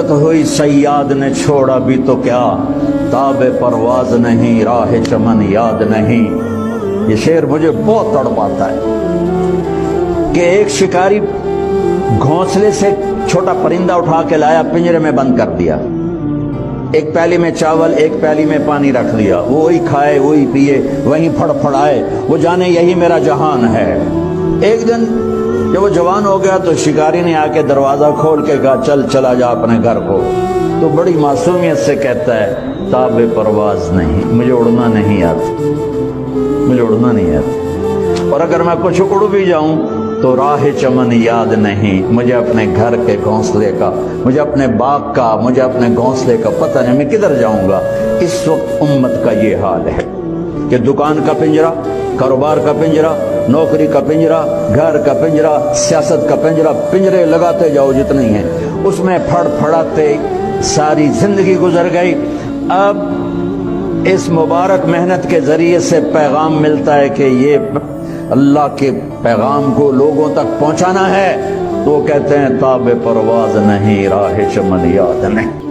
फुर्सत हुई सयाद ने छोड़ा भी तो क्या, ताबे परवाज नहीं राह चमन याद नहीं। ये शेर मुझे बहुत तड़पाता है कि एक शिकारी घोंसले से छोटा परिंदा उठा के लाया, पिंजरे में बंद कर दिया, एक प्याली में चावल एक प्याली में पानी रख दिया, वो वही खाए वही पिए वही फड़फड़ाए, वो जाने यही मेरा जहान है। एक दिन जब वो जवान हो गया तो शिकारी ने आके दरवाजा खोल के कहा चल चला जा अपने घर को। तो बड़ी मासूमियत से कहता है ताबे परवाज नहीं, मुझे उड़ना नहीं आता, मुझे उड़ना नहीं आता, और अगर मैं कुछ उड़ भी जाऊं तो राह चमन याद नहीं, मुझे अपने घर के घोंसले का, मुझे अपने बाग का, मुझे अपने घोंसले का पता नहीं, मैं किधर जाऊंगा। इस वक्त उम्मत का ये हाल है कि दुकान का पिंजरा, कारोबार का पिंजरा, नौकरी का पिंजरा, घर का पिंजरा, सियासत का पिंजरा, पिंजरे लगाते जाओ जितने हैं, उसमें फड़फड़ाते सारी जिंदगी गुजर गई। अब इस मुबारक मेहनत के जरिए से पैगाम मिलता है कि ये अल्लाह के पैगाम को लोगों तक पहुंचाना है, तो कहते हैं ताबे परवाज नहीं राह चमन याद नहीं।